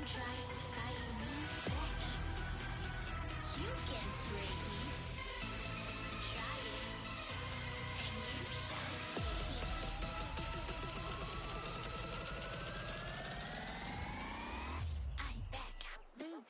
don't try to fight me back. You can't break me. Try it, and you shall see. I'm back. Boom.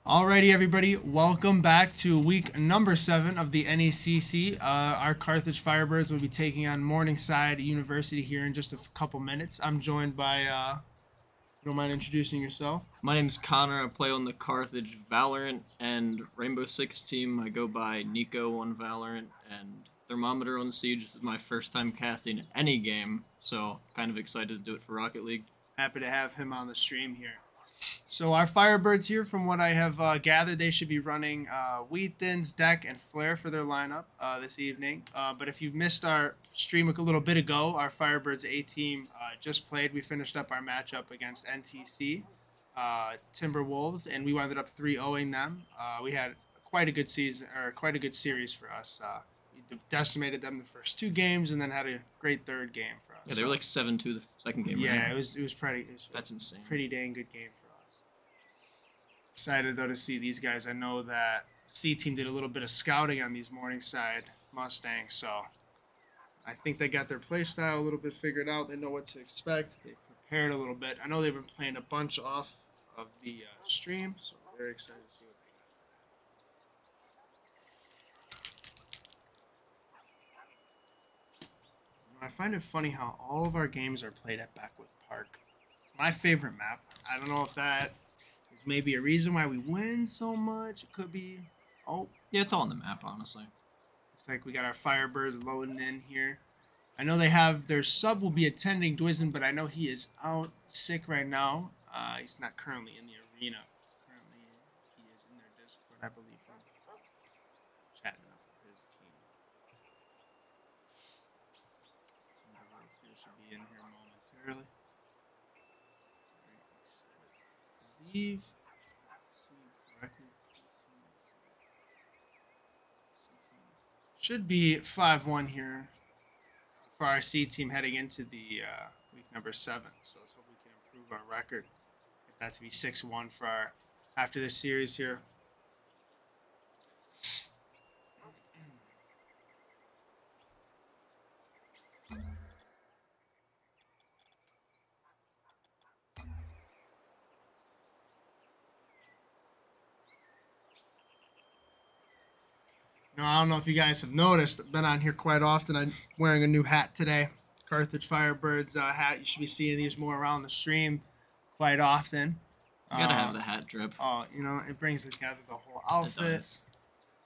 Alrighty, everybody, welcome back to week number 7 of the NECC. Our Carthage Firebirds will be taking on Morningside University here in just a couple minutes. I'm joined by, you don't mind introducing yourself? My name's Connor. I play on the Carthage Valorant and Rainbow Six team. I go by Nico on Valorant, and Thermometer on Siege. This is my first time casting any game, so kind of excited to do it for Rocket League. Happy to have him on the stream here. So our Firebirds here, from what I have gathered, they should be running Wheat Thins, Deck, and Flare for their lineup this evening. But if you've missed our stream a little bit ago, our Firebirds A team just played. We finished up our matchup against NTC Timberwolves, and we wound up 3-0ing them. We had quite a good season, or quite a good series for us. We decimated them the first 2 games, and then had a great third game for us. Yeah, they were like 7-2 the second game. Yeah, right? it was pretty. That's insane. Pretty dang good game for us. Excited though to see these guys. I know that C team did a little bit of scouting on these Morningside Mustangs, so I think they got their play style a little bit figured out. They know what to expect. They prepared a little bit. I know they've been playing a bunch off of the stream, so I'm very excited to see what they got. I find it funny how all of our games are played at Beckwith Park. It's my favorite map. I don't know if that is maybe a reason why we win so much. It could be. Oh, Yeah, it's all on the map, honestly. looks like we got our Firebird loading in here. I know they have their sub will be attending Dwizen, but I know he is out sick right now. He's not currently in the arena. Currently, he is in their Discord, I believe, chatting up with his team. Some of us here should be in here momentarily. Very excited. I believe, if I'm seeing correctly, should be 5-1 here for our C team heading into the week number 7. So let's hope we can improve our record. Get that to be 6-1 for our after this series here. I don't know if you guys have noticed. I've been on here quite often. I'm wearing a new hat today. Carthage Firebirds hat. You should be seeing these more around the stream quite often. You gotta have the hat drip. Oh, it brings together the whole outfit. It does.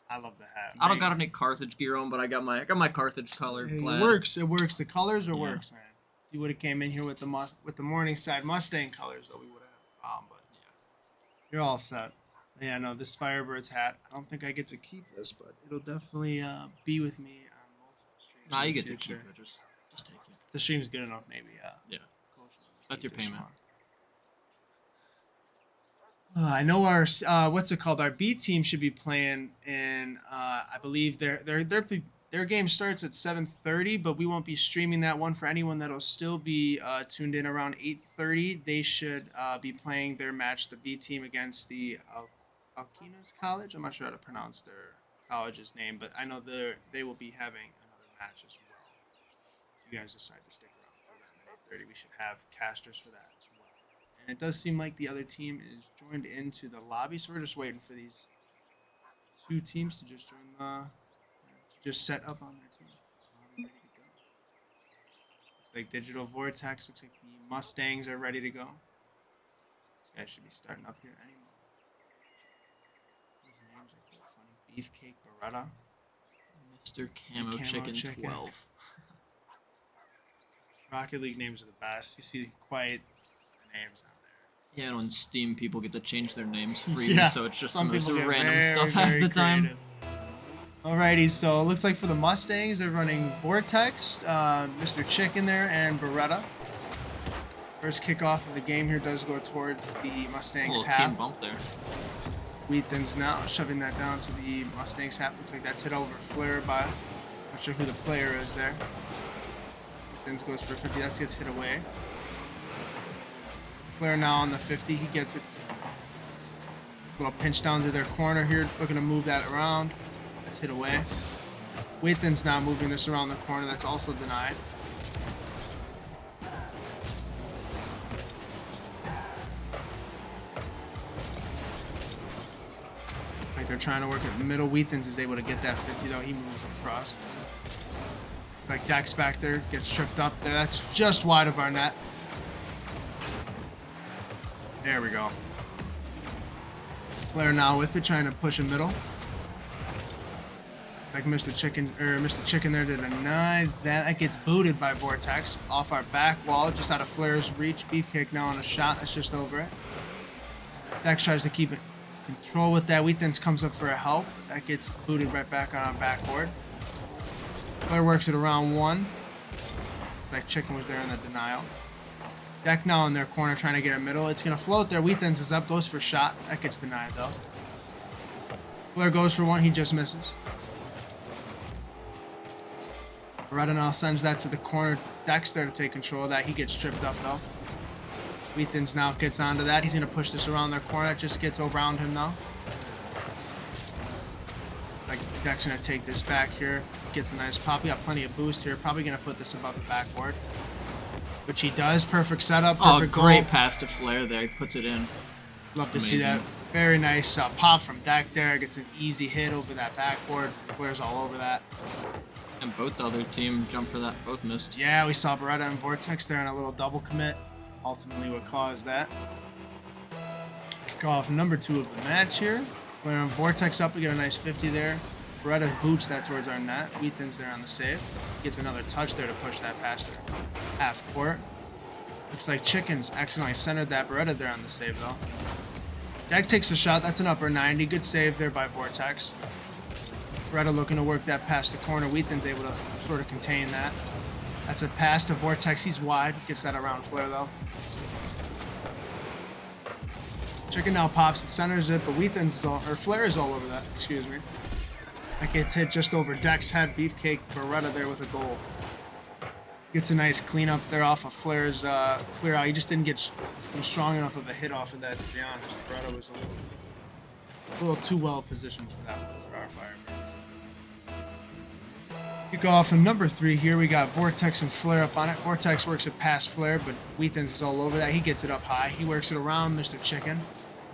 I love the hat. I don't got any Carthage gear on, but I got my Carthage color plaid. It works. It works. The colors are Yeah. works, man. If you would have came in here with the Morningside Mustang colors, though, we would have had a problem. But Yeah. you're all set. Yeah, no, this Firebirds hat. I don't think I get to keep this, but it'll definitely be with me on multiple streams. Nah, in you the get to keep future. it. Just take it. If the stream's good enough, maybe. Yeah. Coach, That's your keep this payment. one. I know our what's it called? Our B team should be playing in. I believe their game starts at 7:30, but we won't be streaming that one for anyone that'll still be tuned in around 8:30. They should be playing their match, the B team against the Alkinas College. I'm not sure how to pronounce their college's name, but I know they will be having another match as well. If you guys decide to stick around for that at 8:30, we should have casters for that as well. And it does seem like the other team is joined into the lobby, so we're just waiting for these 2 teams to just join just set up on their team. Ready to go. Looks like Digital Vortex. Looks like the Mustangs are ready to go. These guys should be starting up here any moment. These names are cool, funny. Beefcake Beretta. Mr. Camo Chicken 12. Rocket League names are the best. You see quite the names out there. Yeah, and on Steam, people get to change their names freely, Yeah, so it's just the some most people get random very, stuff half very the time. creative. Alrighty, so it looks like for the Mustangs, they're running Vortex, Mr. Chicken there, and Beretta. First kickoff of the game here does go towards the A Mustangs little half. team bump there. Wheaton's now shoving that down to the Mustangs half. Looks like that's hit over Flair by. Not sure who the player is there. Wheaton's goes for 50. That gets hit away. Flair now on the 50. He gets it. Little pinch down to their corner here. Looking to move that around. That's hit away. Wheaton's now moving this around the corner. That's also denied. Like they're trying to work at the middle. Wheaton's is able to get that 50 though. He moves across. Like Dex back there gets tripped up there. That's just wide of our net. There we go. Flair now with it, trying to push a middle. Like Mr. Chicken there to deny that. That gets booted by Vortex off our back wall, just out of Flair's reach. Beefcake now on a shot. That's just over it. Dex tries to keep it control with that. Wheaton's comes up for a help. That gets booted right back on our backboard. Flair works it around one. Like Chicken was there in the denial. Deck now in their corner trying to get a middle. It's going to float there. Wheaton's is up. Goes for shot. That gets denied though. Flair goes for one. He just misses. Beretta now sends that to the corner. Deck's there to take control of that. He gets tripped up though. Wheaton's now gets onto that. He's going to push this around their corner. It just gets around him now. Like Deck's going to take this back here. Gets a nice pop. He got plenty of boost here. Probably going to put this above the backboard. Which he does. Perfect setup. Perfect great goal. pass to Flair there. He puts it in. Love to see that. Very nice pop from Deck there. Gets an easy hit over that backboard. Flair's all over that. And both the other team jumped for that. Both missed. Yeah, we saw Beretta and Vortex there in a little double commit. Ultimately what caused that. Kick off number 2 of the match here. Flair and Vortex up. We get a nice 50 there. Beretta boots that towards our net. Wheaton's there on the save. Gets another touch there to push that past their half court. Looks like Chicken's accidentally centered that. Beretta there on the save though. Deck takes a shot. That's an upper 90. Good save there by Vortex. Beretta looking to work that past the corner. Wheaton's able to sort of contain that. That's a pass to Vortex. He's wide. Gets that around Flair though. Chicken now pops and centers it, but Flair is all over that. Excuse me. That gets hit just over Deck's head. Beefcake Beretta there with a goal. Gets a nice cleanup there off of Flair's clear out. He just didn't get strong enough of a hit off of that, to be honest. Beretta was a little too well positioned for that for our Firebirds. Kick off in number 3 here. We got Vortex and Flair up on it. Vortex works it past Flair, but Wheaton's is all over that. He gets it up high. He works it around Mr. Chicken.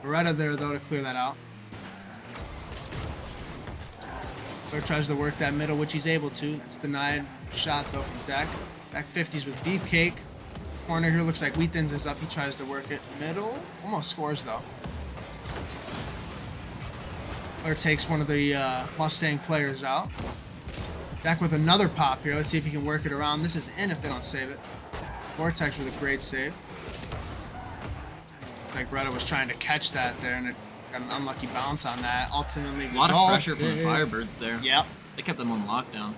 Beretta there, though, to clear that out. Flair tries to work that middle, which he's able to. That's denied. Shot, though, from Deck. Back 50s with Beefcake. Corner here looks like Wheaton's is up. He tries to work it middle. Almost scores, though. Flair takes one of the Mustang players out. Deck with another pop here. Let's see if he can work it around. This is in if they don't save it. Vortex with a great save. Like Beretta was trying to catch that there, and it got an unlucky bounce on that. Ultimately, A lot of pressure from the Firebirds there. Yep. They kept them on lockdown.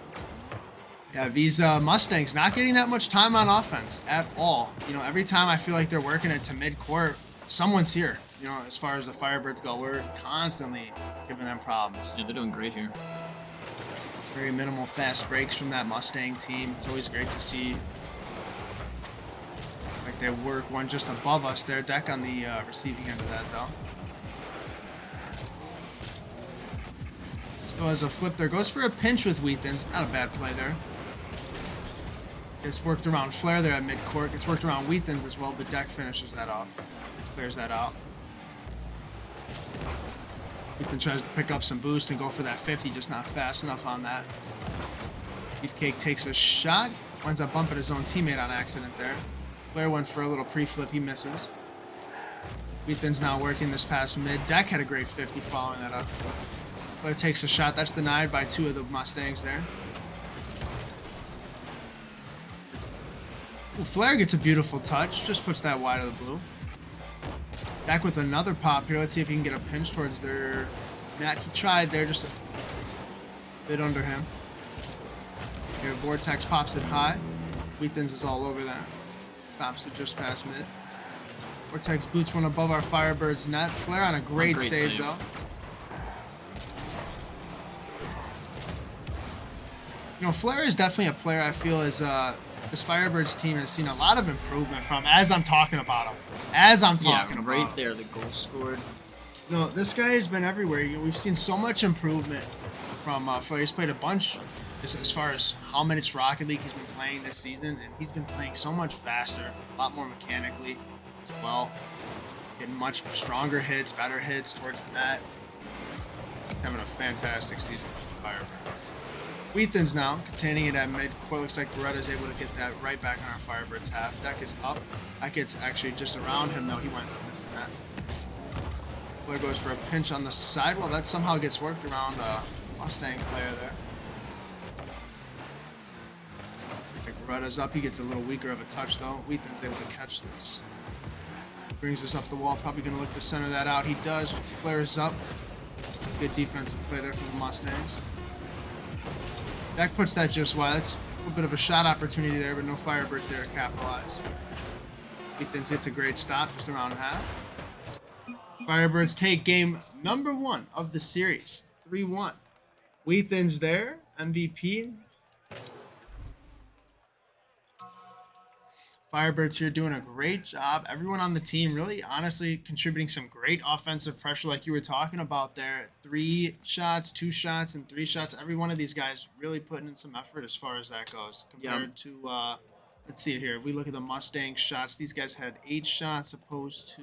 Yeah, these Mustangs not getting that much time on offense at all. You know, every time I feel like they're working it to mid-court, someone's here. You know, as far as the Firebirds go, we're constantly giving them problems. Yeah, they're doing great here. Very minimal fast breaks from that Mustang team. It's always great to see. Like they work one just above us there. Deck on the receiving end of that, though. Still has a flip there. Goes for a pinch with Wheaton's. Not a bad play there. Gets worked around Flair there at midcourt. Gets worked around Wheaton's as well, but Deck finishes that off. Clears that out. Wheaton tries to pick up some boost and go for that 50, just not fast enough on that. Beefcake takes a shot. Winds up bumping his own teammate on accident there. Flair went for a little pre-flip. He misses. Wheaton's now working this past mid. Deck had a great 50 following that up. Flair takes a shot. That's denied by 2 of the Mustangs there. Ooh, Flair gets a beautiful touch. Just puts that wide of the blue. Back with another pop here. Let's see if he can get a pinch towards their net. He tried there, just a bit under him. Here, Vortex pops it high. Wheaton's is all over that. Stops to just past mid. Vortex boots one above our Firebirds net. Flare on a great save, though. You know, Flare is definitely a player I feel is this Firebirds team has seen a lot of improvement from as I'm talking about him. Right there, the goal scored. No, this guy has been everywhere. You know, we've seen so much improvement from Flare. He's played a bunch as far as how minutes Rocket League he's been playing this season, and he's been playing so much faster, a lot more mechanically as well. Getting much stronger hits, better hits towards the net. Having a fantastic season for the Firebirds. Wheaton's now containing it at mid. Looks like Beretta's able to get that right back on our Firebirds half. Deck is up. That gets actually just around him, though. He winds up missing that. Player goes for a pinch on the side. Well, that somehow gets worked around Mustang player there. Beretta's up. He gets a little weaker of a touch, though. Wheaton's able to catch this. Brings us up the wall. Probably going to look to center that out. He does. Flares up. Good defensive play there from the Mustangs. That puts that just wide. That's a little bit of a shot opportunity there, but no Firebirds there to capitalize. Wheaton's gets a great stop just around half. Firebirds take game number 1 of the series. 3-1. Wheaton's there. MVP. Firebirds here doing a great job. Everyone on the team really, honestly, contributing some great offensive pressure like you were talking about there. 3 shots, 2 shots, and 3 shots. Every one of these guys really putting in some effort as far as that goes. Compared to, let's see it here. If we look at the Mustang shots, these guys had 8 shots opposed to...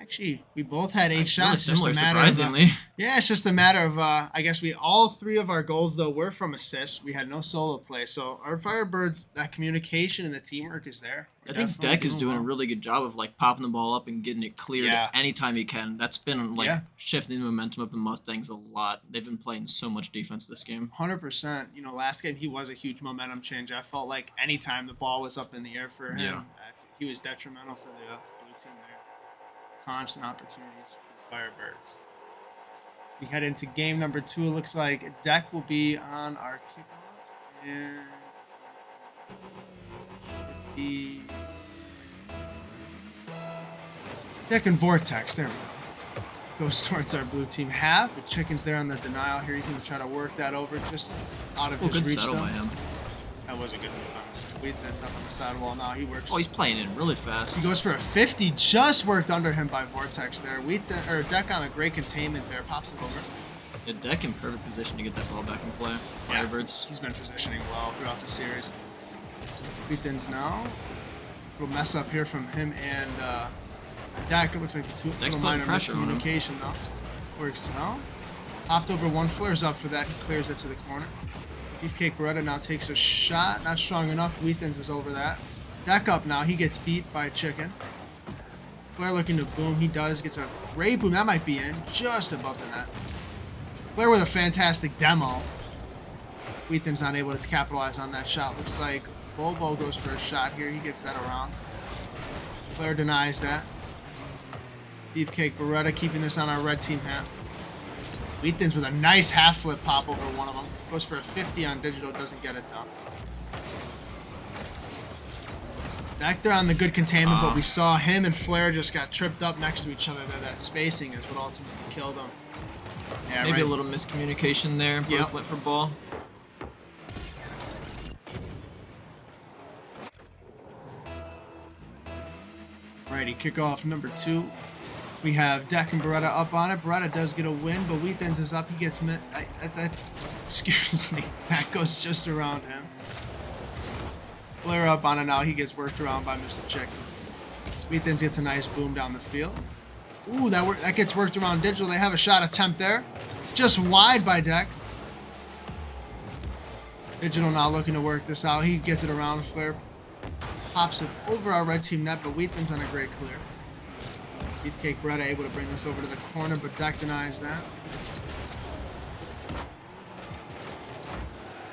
Actually, we both had 8 shots. Really similar, just a matter surprisingly. Of, yeah, it's just a matter of, I guess all 3 of our goals, though, were from assists. We had no solo play. So our Firebirds, that communication and the teamwork is there. I think Deck is doing a really good job of, like, popping the ball up and getting it cleared anytime he can. That's been, like, shifting the momentum of the Mustangs a lot. They've been playing so much defense this game. 100%. You know, last game, he was a huge momentum changer. I felt like anytime the ball was up in the air for him, he was detrimental for the blue team there. Constant opportunities for the Firebirds. We head into game number 2. It looks like Deck will be on our kickoff. And the Deck and Vortex, there we go. Goes towards our blue team half. The Chicken's there on the denial here. He's going to try to work that over just out of his good reach. Settle by him. That was a good move. Wheaton's up on the sidewall now. He works. Oh, he's playing in really fast. He goes for a 50. Just worked under him by Vortex there. Deck on a great containment there. Pops it over. The Deck in perfect position to get that ball back in play. Firebirds. He's been positioning well throughout the series. Wheaton's now. Little mess up here from him and Deck. It looks like the little minor miscommunication though. Works now. Hopped over one. Flares up for that. He clears it to the corner. Beefcake Beretta now takes a shot. Not strong enough. Wheaton's is over that. Deck up now. He gets beat by Chicken. Flare looking to boom. He does. Gets a great boom. That might be in. Just above the net. Flare with a fantastic demo. Wheaton's not able to capitalize on that shot. Looks like Volvo goes for a shot here. He gets that around. Flare denies that. Beefcake Beretta keeping this on our red team half. Wheaton's with a nice half flip pop over one of them. Goes for a 50 on digital, doesn't get it though. Back there on the good containment, but we saw him and Flare just got tripped up next to each other there. That spacing is what ultimately killed them. Yeah, maybe a little miscommunication there. Both went for ball. Alrighty, kickoff number 2. We have Deck and Beretta up on it. Beretta does get a win, but Wheaton's is up. He gets excuse me. That goes just around him. Flare up on it now. He gets worked around by Mr. Chicken. Wheaton's gets a nice boom down the field. Ooh, that gets worked around digital. They have a shot attempt there. Just wide by Deck. Digital now looking to work this out. He gets it around. Flare pops it over our red team net, but Wheaton's on a great clear. Beefcake Beretta able to bring this over to the corner, but Deck denies that.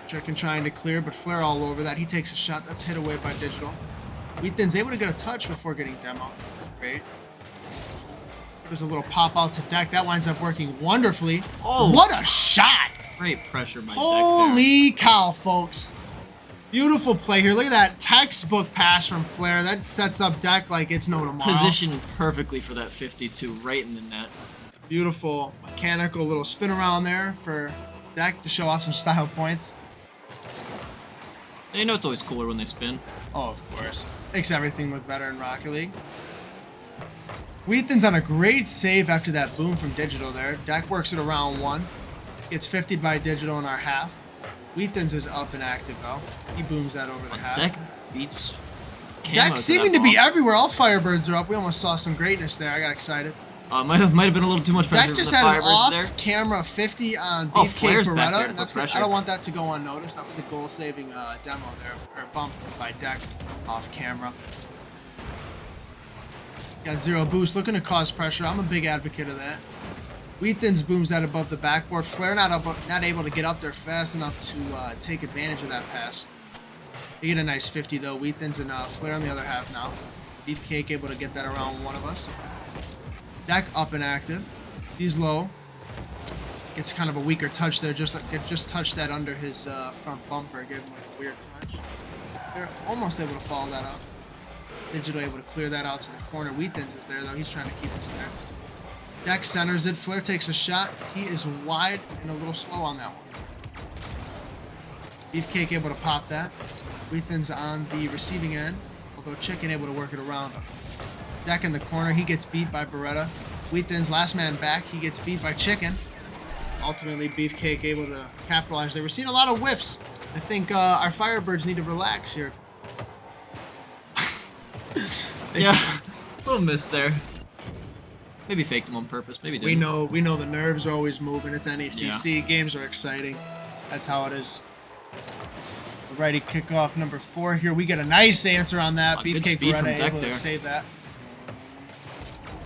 Chicken trying to clear, but Flare all over that. He takes a shot. That's hit away by Digital. Wheaton's able to get a touch before getting demo. Great. There's a little pop out to Deck. That winds up working wonderfully. Oh, what a shot! Great pressure by Deck there. Holy cow, folks. Beautiful play here. Look at that textbook pass from Flair. That sets up Deck like it's no tomorrow. Positioned perfectly for that 52, right in the net. Beautiful mechanical little spin around there for Deck to show off some style points. You know it's always cooler when they spin. Oh, of course. Makes everything look better in Rocket League. Wheaton's on a great save after that boom from Digital there. Deck works it around 1. Gets 50'd by Digital in our half. Wheaton's is up and active, though. He booms that over the half. Deck beats Camo Deck seeming to be everywhere. All Firebirds are up. We almost saw some greatness there. I got excited. Might have been a little too much pressure Deck from just the had an Firebirds there. off-camera 50 on Oh, Beefcake Flair's back there Beretta, for and that's good. pressure. I don't want that to go unnoticed. That was a goal-saving demo there, or bump by Deck off-camera. Got 0 boost, looking to cause pressure. I'm a big advocate of that. Wheaton's booms that above the backboard. Flair not able to get up there fast enough to take advantage of that pass. They get a nice 50 though. Wheaton's and Flair on the other half now. Beefcake able to get that around one of us. Deck up and active. He's low. Gets kind of a weaker touch there. Just touched that under his front bumper. Gave him like a weird touch. They're almost able to follow that up. Digital able to clear that out to the corner. Wheaton's is there though. He's trying to keep us there. Deck centers it. Flair takes a shot. He is wide and a little slow on that one. Beefcake able to pop that. Wheaton's on the receiving end, although Chicken able to work it around. Deck in the corner. He gets beat by Beretta. Wheaton's last man back. He gets beat by Chicken. Ultimately, Beefcake able to capitalize there. We're seeing a lot of whiffs. I think our Firebirds need to relax here. Yeah, a little miss there. Maybe faked him on purpose. Maybe didn't. We know the nerves are always moving. It's NECC. Yeah. Games are exciting. That's how it is. Alrighty, kickoff number 4 here. We get a nice answer on that. Good Beefcake speed from Beretta Deck able to there. save that.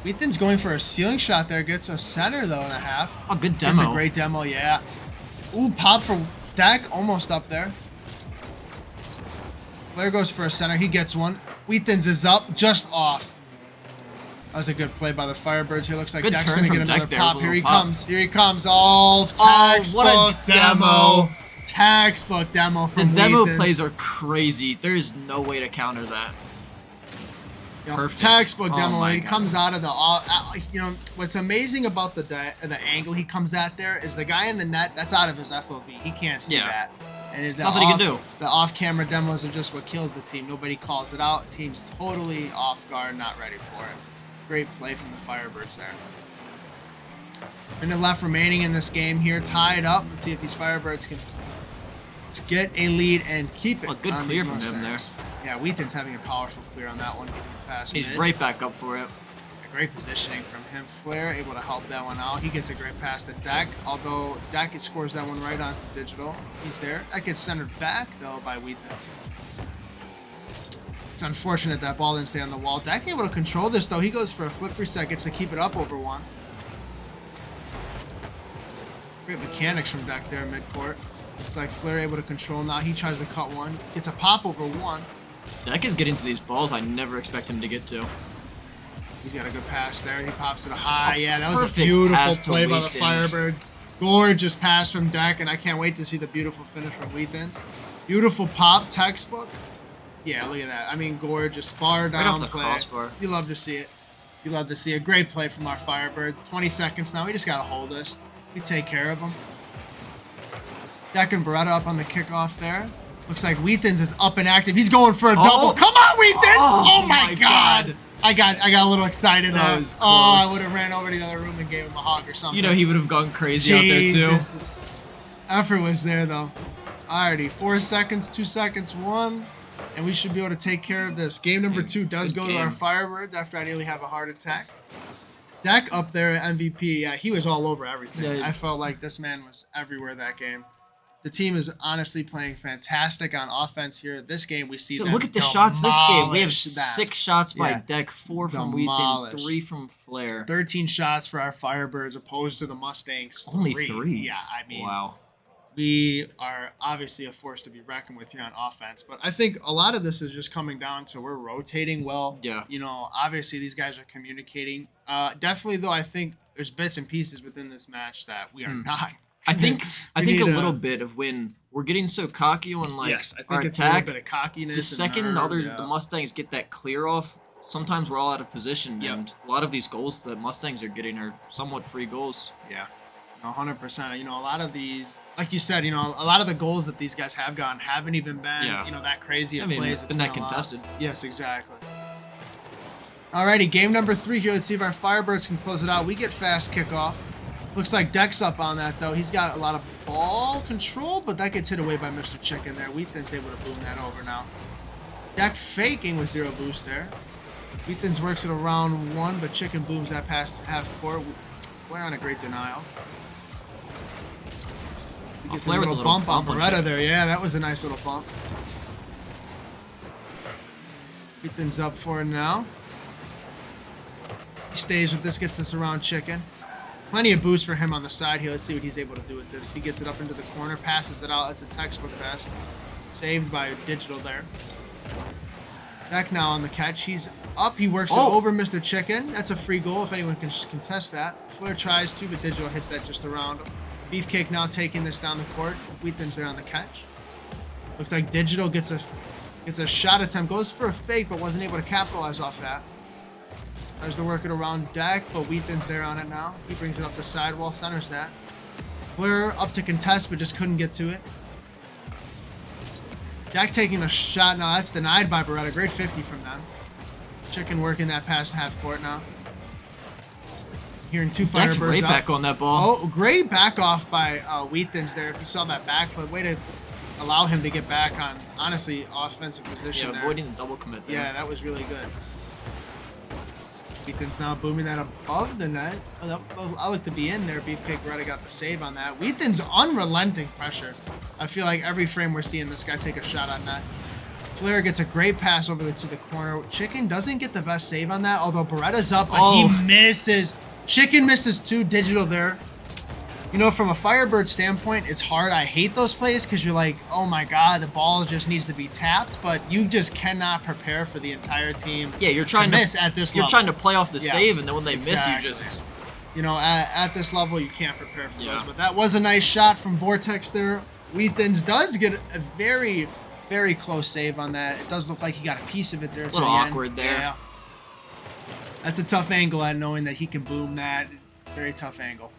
Wheaton's going for a ceiling shot there. Gets a center though and a half. Oh, good demo. That's a great demo, yeah. Ooh, pop for Deck. Almost up there. Flair goes for a center. He gets one. Wheaton's is up, just off. That was a good play by the Firebirds here. Looks like Good Deck's turn going to from get Deck another there pop. with a Here he little pop. comes. Here he comes. Oh, textbook what a demo. Textbook demo The from demo Wheaton's. plays are crazy. There is no way to counter that. Yep, Perfect. textbook Oh demo. my When he God. comes out of the, what's amazing about the angle he comes at there is the guy in the net, that's out of his FOV. He can't see Yeah. that. And it's Nothing he can do. The off-camera demos are just what kills the team. Nobody calls it out. Team's totally off guard, not ready for it. Great play from the Firebirds there. Minute left remaining in this game here, tied up. Let's see if these Firebirds can just get a lead and keep it. A good on clear these from him there. Mustangs. Yeah, Wheaton's having a powerful clear on that one. Pass He's mid. right back up for it. Great positioning from him. Flair able to help that one out. He gets a great pass to Deck, although Deck scores that one right onto Digital. He's there. That gets centered back, though, by Wheaton. It's unfortunate that ball didn't stay on the wall. Deck able to control this, though. He goes for a flip reset, gets to keep it up over 1. Great mechanics from Deck there midcourt. It's like Flair able to control now. He tries to cut one. Gets a pop over 1. Deck is getting to these balls I never expect him to get to. He's got a good pass there. He pops it high. A Yeah, that was a perfect beautiful pass to play by the Wheaton's. Firebirds. Gorgeous pass from Deck, and I can't wait to see the beautiful finish from Wheaton's. Beautiful pop, textbook. Yeah, look at that. I mean, gorgeous bar Right down off the play. crossbar. You love to see it. You love to see a great play from our Firebirds. 20 seconds now. We just got to hold this. We take care of them. Deck and Beretta up on the kickoff there. Looks like Wheaton's is up and active. He's going for a double. Come on, Wheaton's! Oh Oh, my my God. God. I got a little excited That there. was Oh, I close. would have ran over to the other room and gave him a hug or something. You know he would have gone crazy out there Jesus. too. Effort was there though. Alrighty, 4 seconds, 2 seconds, 1, and we should be able to take care of this. Game number 2 does Good go to our game. Firebirds after I nearly have a heart attack. Deck up there at MVP, yeah, he was all over everything. Yeah. I felt like this man was everywhere that game. The team is honestly playing fantastic on offense here. This game, we see them Look at the shots this game. We have demolish that. 6 shots by Yeah. Deck, 4 from Wheaton, Demolish. 3 from Flair. 13 shots for our Firebirds opposed to the Mustangs. Only 3. Yeah, I mean, Wow. we are obviously a force to be reckoned with here on offense. But I think a lot of this is just coming down to we're rotating well. Yeah. You know, obviously these guys are communicating. Definitely, though, I think there's bits and pieces within this match that we are not I think We a need little bit of when we're getting so cocky when like yes, I our think it's a little attack. bit of cockiness. The second nerve, the Mustangs get that clear off, sometimes we're all out of position, Yep. and a lot of these goals that Mustangs are getting are somewhat free goals. Yeah, 100%. You know, a lot of these, like you said, you know, a lot of the goals that these guys have gotten haven't even been, you know, that crazy of plays. It's It's been that a lot. contested. Yes, exactly. Alrighty, game number 3 here. Let's see if our Firebirds can close it out. We get fast kickoff. Looks like Deck's up on that, though. He's got a lot of ball control, but that gets hit away by Mr. Chicken there. Wheaton's able to boom that over now. Deck faking with 0 boost there. Wheaton's works it around 1, but Chicken booms that past half court. Flare on a great denial. He gets a little bump on Beretta there. Yeah, that was a nice little bump. Wheaton's up for it now. He stays with this, gets this around Chicken. Plenty of boost for him on the side here. Let's see what he's able to do with this. He gets it up into the corner, passes it out. That's a textbook pass. Saved by Digital there. Back now on the catch. He's up. He works it over Mr. Chicken. That's a free goal if anyone can contest that. Flair tries to, but Digital hits that just around him. Beefcake now taking this down the court. Wheaton's there on the catch. Looks like Digital gets a shot attempt. Goes for a fake, but wasn't able to capitalize off that. Tries to work it around Deck, but Wheaton's there on it now. He brings it up the sidewall, centers that. Flair up to contest, but just couldn't get to it. Deck taking a shot now. That's denied by Beretta. Great 50 from them. Chicken working that past half court now. Hearing 2 Deck's Firebirds right up. back on that ball. Oh, great back off by Wheaton's there. If you saw that backflip, way to allow him to get back on, honestly, offensive position Yeah, there. avoiding the double commit there. Yeah, that was really good. Wheaton's now booming that above the net. I look to be in there. Beefcake Beretta got the save on that. Wheaton's unrelenting pressure. I feel like every frame we're seeing this guy take a shot on that. Flair gets a great pass over to the corner. Chicken doesn't get the best save on that, although Beretta's up, but he misses. Chicken misses 2. Digital there. You know, from a Firebird standpoint, it's hard. I hate those plays because you're like, oh my god, the ball just needs to be tapped, but you just cannot prepare for the entire team. Yeah, you're trying to miss at this level. You're trying to play off the save, and then when they miss, you just... You know, at this level, you can't prepare for those. But that was a nice shot from Vortex there. Wheaton's does get a very, very close save on that. It does look like he got a piece of it there. A little awkward there. Yeah. That's a tough angle at knowing that he can boom that. Very tough angle.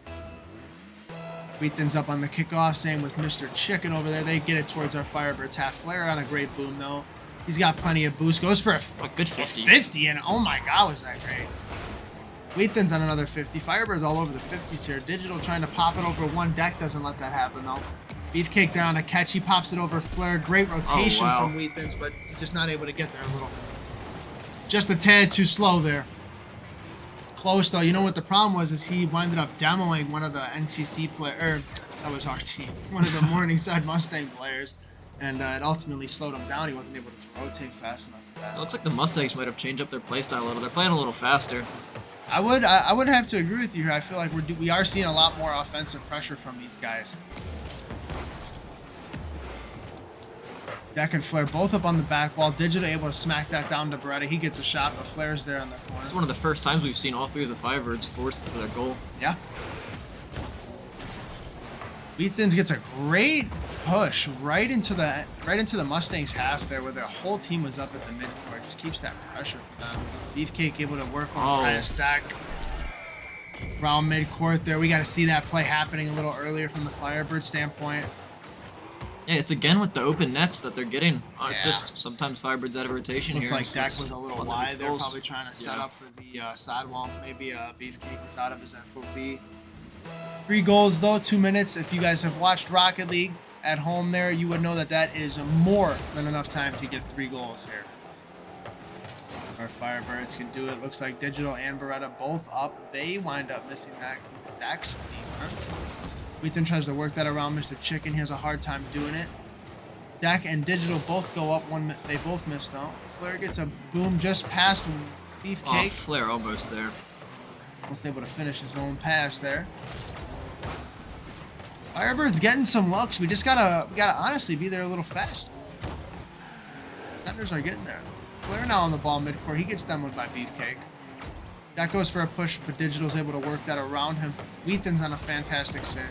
Wheaton's up on the kickoff, same with Mr. Chicken over there. They get it towards our Firebirds. Half Flare on a great boom, though. He's got plenty of boost. Goes for a good 50. 50, and oh my god, was that great. Wheaton's on another 50. Firebirds all over the 50s here. Digital trying to pop it over 1 deck. Doesn't let that happen, though. Beefcake there on a catch. He pops it over Flare. Great rotation from Wheaton's, but just not able to get there a little. Just a tad too slow there. Close though. You know what the problem was is he winded up demoing one of the NTC player, that was our team, one of the Morningside Mustang players, and it ultimately slowed him down. He wasn't able to rotate fast enough for that. It looks like the Mustangs might have changed up their playstyle a little. They're playing a little faster. I would have to agree with you here. I feel like we are seeing a lot more offensive pressure from these guys. Deck and Flare both up on the back wall. Digital able to smack that down to Beretta. He gets a shot, but Flare's there on the corner. This is one of the first times we've seen all 3 of the Firebirds forced to their goal. Yeah. Wheaton's gets a great push right into the Mustangs half there, where their whole team was up at the midcourt. Just keeps that pressure for them. Beefcake able to work on trying to stack around midcourt there. We got to see that play happening a little earlier from the Firebird standpoint. Yeah, it's again with the open nets that they're getting. Yeah. Just sometimes Firebirds out of rotation Looked here. like Deck was a little wide there, goals. probably trying to set up for the sidewall. Maybe Beefcake was out of his FOB. 3 goals though, 2 minutes. If you guys have watched Rocket League at home there, you would know that that is more than enough time to get 3 goals here. Our Firebirds can do it. Looks like Digital and Beretta both up. They wind up missing that Deck's defense. Wheaton tries to work that around Mr. Chicken. He has a hard time doing it. Deck and Digital both go up. They both miss though. Flare gets a boom just past Beefcake. Oh, Flare almost there. Almost able to finish his own pass there. Firebird's getting some looks. We gotta honestly be there a little faster. Defenders are getting there. Flare now on the ball midcourt. He gets demoed by Beefcake. That goes for a push, but Digital's able to work that around him. Wheaton's on a fantastic save.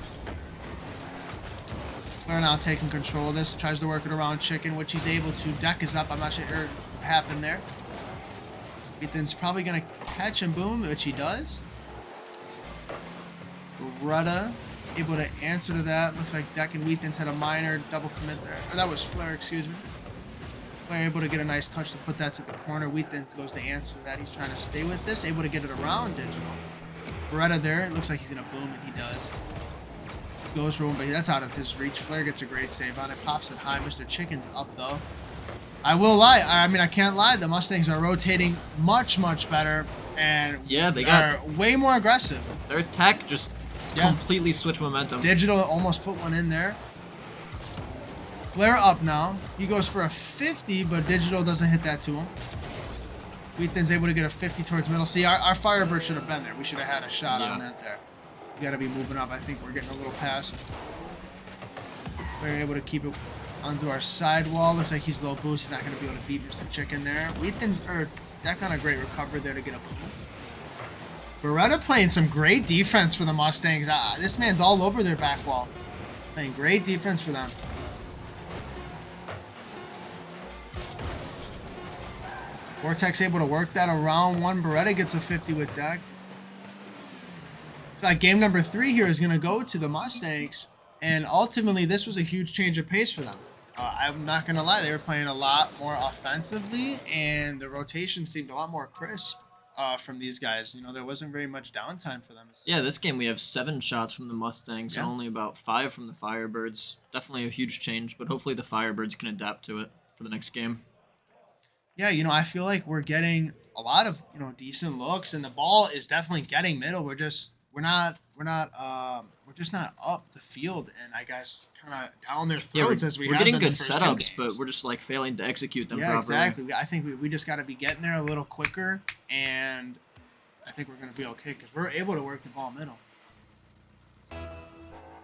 Flair now taking control of this. Tries to work it around Chicken, which he's able to. Deck is up. I'm not sure what happened there. Ethan's probably going to catch and boom, which he does. Beretta able to answer to that. Looks like Deck and Weathens had a minor double commit there. Or that was Flair, excuse me. Flair able to get a nice touch to put that to the corner. Weathens goes to answer to that. He's trying to stay with this. Able to get it around Digital. Beretta there. It looks like he's going to boom, and he does. Goes for one, but that's out of his reach. Flair gets a great save on it. Pops it high. Mr. Chicken's up, though. I will lie. I mean, I can't lie. The Mustangs are rotating much, much better. And yeah, they are way more aggressive. Their attack just completely switched momentum. Digital almost put one in there. Flair up now. He goes for a 50, but Digital doesn't hit that to him. Weathen's able to get a 50 towards middle. See, our Firebird should have been there. We should have had a shot on that there. We got to be moving up. I think we're getting a little past. We're able to keep it onto our sidewall. Looks like he's low boost. He's not going to be able to beat Mr. Chicken there. Deck on a great recovery there to get a boom. Beretta playing some great defense for the Mustangs. This man's all over their back wall. Playing great defense for them. Vortex able to work that around one. Beretta gets a 50 with Deck. So game number 3 here is going to go to the Mustangs. And ultimately, this was a huge change of pace for them. I'm not going to lie. They were playing a lot more offensively, and the rotation seemed a lot more crisp from these guys. You know, there wasn't very much downtime for them. Yeah, this game we have 7 shots from the Mustangs, and only about 5 from the Firebirds. Definitely a huge change, but hopefully the Firebirds can adapt to it for the next game. Yeah, you know, I feel like we're getting a lot of, you know, decent looks, and the ball is definitely getting middle. We're just not up the field, and I guess kind of down their throats as we're getting good setups, but we're just like failing to execute them properly. Yeah, exactly. I think we just got to be getting there a little quicker, and I think we're going to be okay because we're able to work the ball middle.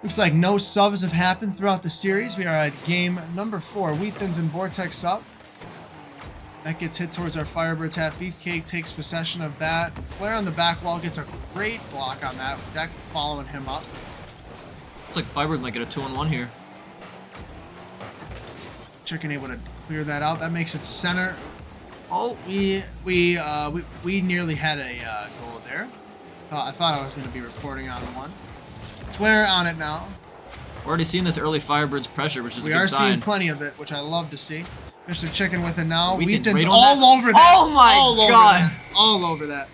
Looks like no subs have happened throughout the series. We are at game number 4. Weathens and Vortex up. That gets hit towards our Firebirds half. Beefcake takes possession of that. Flair on the back wall gets a great block on that. Deck following him up. Looks like the Firebird might get a 2-on-1 here. Chicken able to clear that out. That makes it center. Oh, we nearly had a goal there. I thought I was going to be reporting on one. Flair on it now. We're already seeing this early Firebirds pressure, which is a good sign. We are seeing plenty of it, which I love to see. Mr. Chicken with it now. Weathen's all over that. Oh my god. All over that.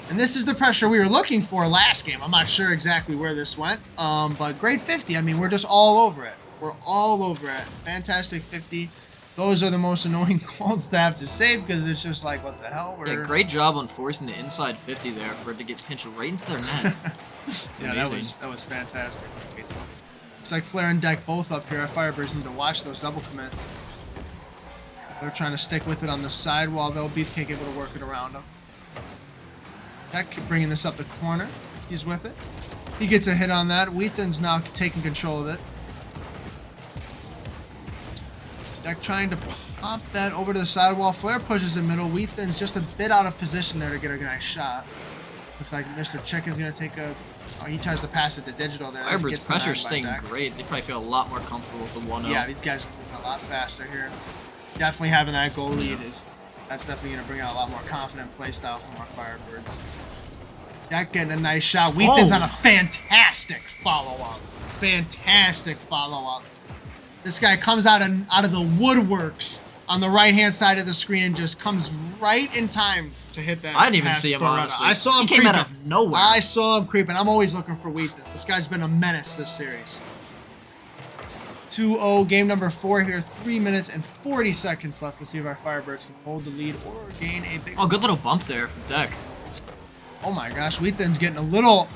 And this is the pressure we were looking for last game. I'm not sure exactly where this went. But grade 50, I mean, we're just all over it. We're all over it. Fantastic 50. Those are the most annoying calls to have to save because it's just like, what the hell? Yeah, great job on forcing the inside 50 there for it to get pinched right into their net. Yeah, that was fantastic. Looks like Flair and Deck both up here. Our Firebirds need to watch those double commits. They're trying to stick with it on the side while they'll Beefcake able to work it around them. Deck bringing this up the corner. He's with it. He gets a hit on that. Weathen's now taking control of it. Deck trying to pop that over to the sidewall. Flair pushes in middle. Weathen's just a bit out of position there to get a nice shot. Looks like Mr. Chicken's going to take a... Oh, he tries to pass it to Digital there. Firebirds' pressure is staying great. They probably feel a lot more comfortable with the 1-0. Yeah, these guys are moving a lot faster here. Definitely having that goal lead that's definitely going to bring out a lot more confident play style from our Firebirds. Deck getting a nice shot. Weathen's on a fantastic follow-up. Fantastic follow-up. This guy comes out of the woodworks on the right-hand side of the screen and just comes right in time to hit that. I didn't even see him, honestly. I saw him creeping. He came out of nowhere. I saw him creeping. I'm always looking for Weathens. This guy's been a menace this series. 2-0, game number 4 here. 3 minutes and 40 seconds left. Let's see if our Firebirds can hold the lead or gain a big... Oh, good little bump there from Deck. Oh my gosh, Weathen's getting a little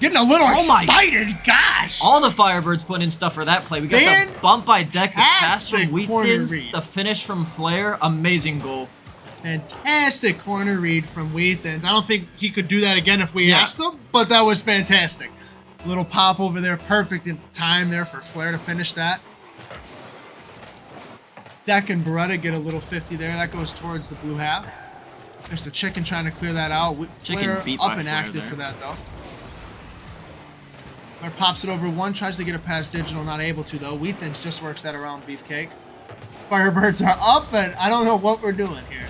excited. Gosh! All the Firebirds put in stuff for that play. We got the bump by Deck, the pass from Weathen's, the finish from Flair. Amazing goal. Fantastic corner read from Weathen's. I don't think he could do that again if we asked him, but that was fantastic. Little pop over there. Perfect in time there for Flair to finish that. Deck and Beretta get a little 50 there. That goes towards the blue half. There's the Chicken trying to clear that out. Chicken Flair beat up by and Flair active there. for that, though. Flare pops it over one, tries to get it past Digital, not able to though. Wheatthins just works that around Beefcake. Firebirds are up, but I don't know what we're doing here.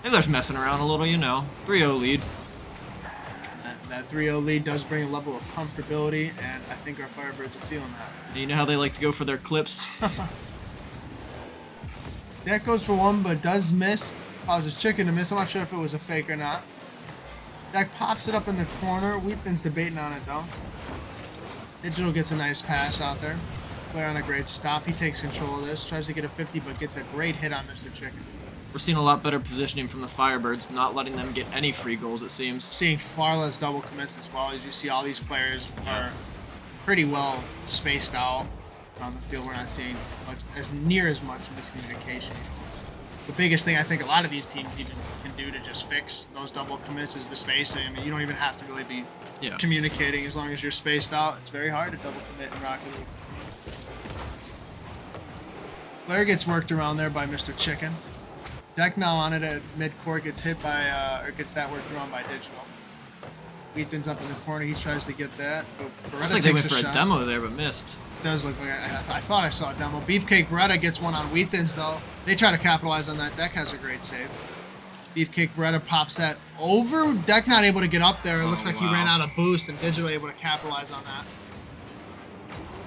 Maybe they're messing around a little, you know. 3-0 lead. That 3-0 lead does bring a level of comfortability, and I think our Firebirds are feeling that. You know how they like to go for their clips? That goes for one, but does miss. Causes Chicken to miss. I'm not sure if it was a fake or not. Deck pops it up in the corner. Wheatman's debating on it, though. Digital gets a nice pass out there. Flare on a great stop. He takes control of this. Tries to get a 50, but gets a great hit on Mr. Chicken. We're seeing a lot better positioning from the Firebirds, not letting them get any free goals, it seems. Seeing far less double commits as well. As you see, all these players are pretty well spaced out on the field. We're not seeing near as much miscommunication. The biggest thing I think a lot of these teams even can do to just fix those double commits is the spacing. I mean, you don't even have to really be communicating as long as you're spaced out. It's very hard to double commit in Rocket League. Flare gets worked around there by Mr. Chicken. Deck now on it at mid-court, gets hit by, or gets that worked around by Digital. Wheatman's up in the corner, he tries to get that. But Looks like they went for a demo there, but missed. Does look like I thought I saw a demo. Beefcake Beretta gets one on Wheatman's though. They try to capitalize on that. Deck has a great save. Beefcake Beretta pops that over. Deck not able to get up there. It looks like he ran out of boost, and Digital able to capitalize on that.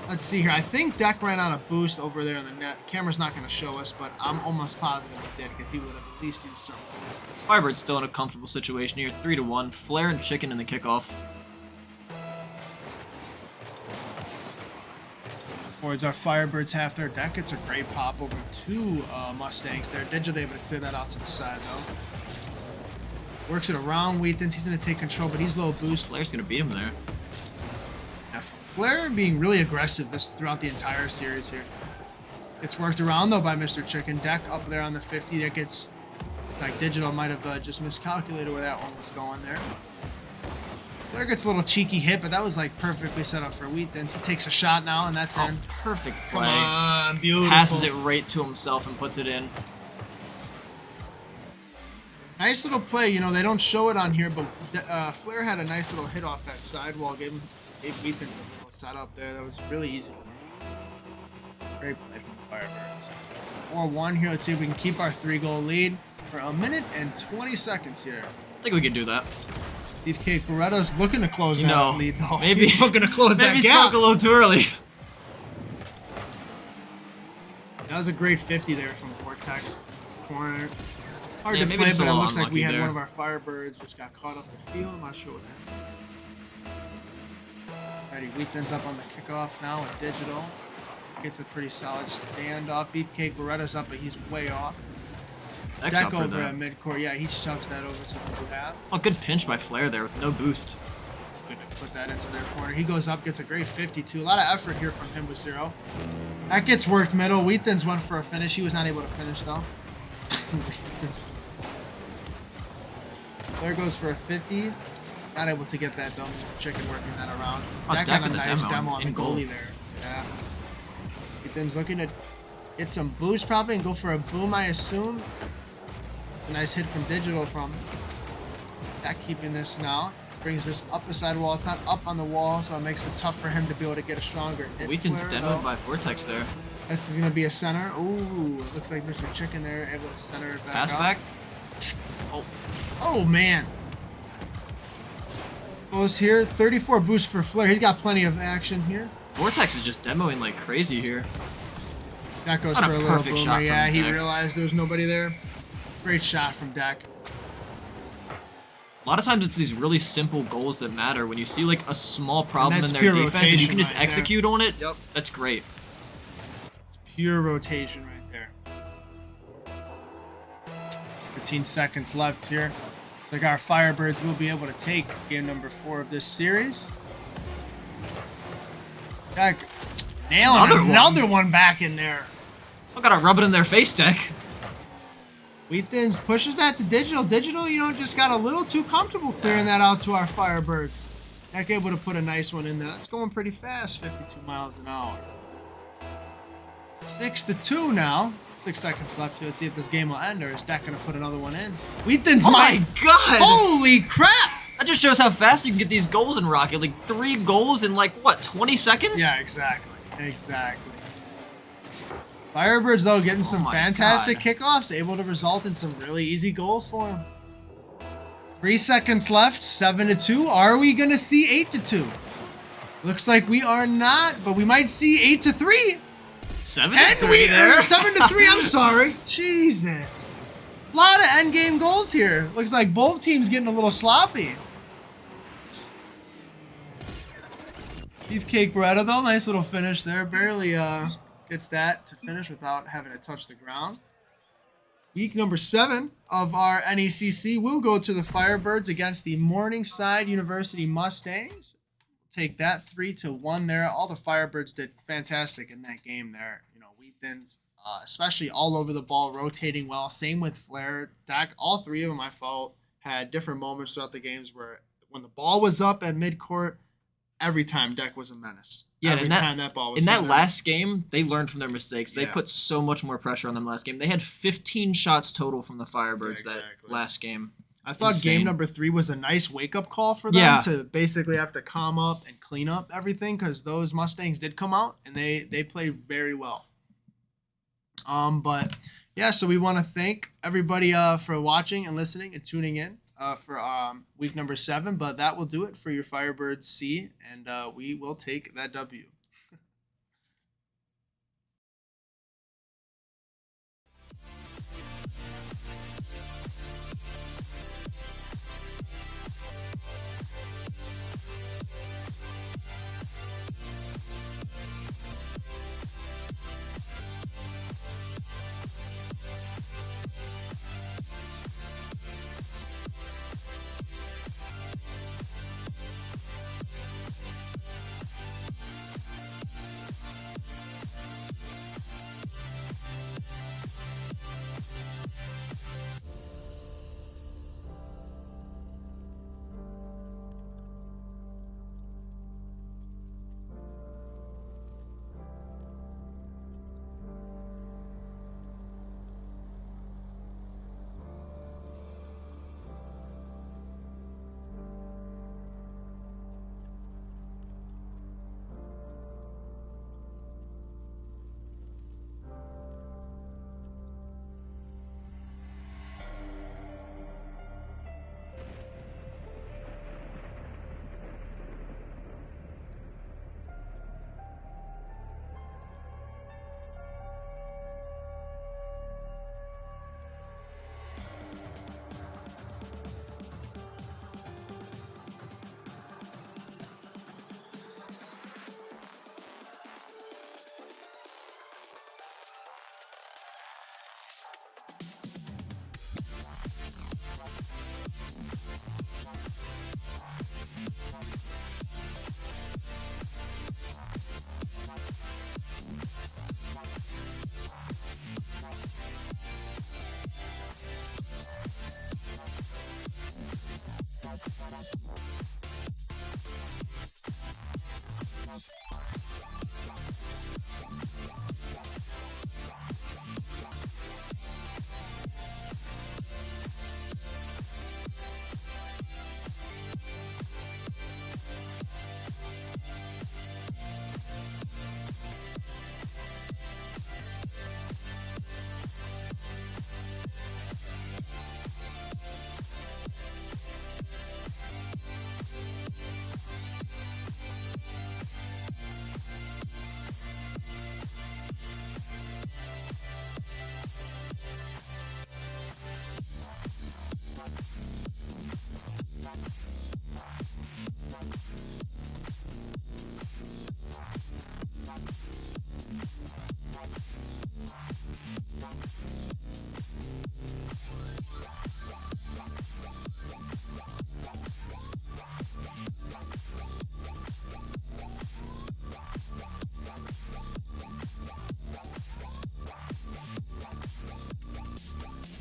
Let's see here. I think Deck ran out of boost over there in the net. Camera's not going to show us, but I'm almost positive he did because he would have at least used something. Firebirds still in a comfortable situation here. 3-1. Flare and Chicken in the kickoff. Towards our Firebirds half there. Deck gets a great pop over two Mustangs there. Digital able to clear that out to the side though. Works it around Wheatman's. He's going to take control, but he's low boost. Flare's going to beat him there. Flare being really aggressive throughout the entire series here. It's worked around though by Mr. Chicken. Deck up there on the 50. That gets, looks like Digital might have just miscalculated where that one was going there. Flare gets a little cheeky hit, but that was like perfectly set up for Wheatman's. He takes a shot now, and that's in. Perfect play. Come on, beautiful. Passes it right to himself and puts it in. Nice little play. You know, they don't show it on here, but Flare had a nice little hit off that sidewall. Gave Wheatman's a little setup there. That was really easy. Great play from the Firebirds. 4-1 here. Let's see if we can keep our 3-goal lead for a minute and 20 seconds here. I think we can do that. Beefcake Beretta's looking to close that lead, though. Maybe he's looking to close that gap. Maybe he spoke a little too early. That was a great 50 there from Vortex. Corner. Hard to maybe play, just but a it little looks like we had unlucky one of our Firebirds just got caught up the field. I'm not sure what happened. Alrighty, Wheatman's up on the kickoff now with Digital. Gets a pretty solid standoff. Beefcake Beretta's up, but he's way off. Deck over at midcourt. Yeah, he shoves that over to the blue half. Oh, good pinch by Flare there with no boost. Good to put that into their corner. He goes up, gets a great 52. A lot of effort here from him with 0. That gets worked middle. Wheatman's went for a finish. He was not able to finish, though. Flare goes for a 50. Not able to get that, though. Chicken working that around. That got a nice demo on the goalie there. Yeah. Wheatman's looking to get some boost probably and go for a boom, I assume. A nice hit from Digital from that, keeping this now. Brings this up the sidewall. It's not up on the wall, so it makes it tough for him to be able to get a stronger hit. Wheatman's demoed by Vortex there. This is going to be a center. Ooh, it looks like Mr. Chicken there able to center it back Pass up. back. Oh, man. Goes here. 34 boost for Flare. He's got plenty of action here. Vortex is just demoing like crazy here. That goes Not for a little perfect boomer. shot Yeah, from he Deck. realized there was nobody there. Great shot from Deck. A lot of times it's these really simple goals that matter. When you see like a small problem in their pure defense and you rotation can just right execute on it, Yep. that's great. It's pure rotation right there. 15 seconds left here. Looks like our Firebirds will be able to take game number 4 of this series. Deck nailing another one back in there. I gotta rub it in their face, Deck. Wheatman's pushes that to Digital. Digital, you know, just got a little too comfortable clearing that out to our Firebirds. Deck able to put a nice one in there. That's going pretty fast, 52 miles an hour. 6-2 now. 6 seconds left here. Let's see if this game will end, or is Deck going to put another one in? Wheatman's Oh my god! Holy crap! That just shows how fast you can get these goals in Rocket League. 3 goals in like, what, 20 seconds? Yeah, exactly. Exactly. Firebirds, though, getting some fantastic kickoffs, able to result in some really easy goals for them. 3 seconds left, 7-2. Are we going to see 8-2? Looks like we are not, but we might see 8-3. 7-3 there. 7-3, I'm sorry. Jesus. A lot of endgame goals here. Looks like both teams getting a little sloppy. Beefcake Beretta, though. Nice little finish there. Barely gets that to finish without having to touch the ground. Week number 7 of our NECC will go to the Firebirds against the Morningside University Mustangs. Take that 3-1 there. All the Firebirds did fantastic in that game there. You know, Weepins, especially all over the ball, rotating well. Same with Flair, Dak. All 3 of them, I felt, had different moments throughout the games where when the ball was up at midcourt, every time Dak was a menace. Yeah, every time that ball was in that last game, they learned from their mistakes. They Yeah. put so much more pressure on them last game. They had 15 shots total from the Firebirds that last game. I thought Insane. game number 3 was a nice wake-up call for them to basically have to calm up and clean up everything because those Mustangs did come out and they played very well. But yeah, so we want to thank everybody for watching and listening and tuning in for week number 7. But that will do it for your Firebirds C, and we will take that W.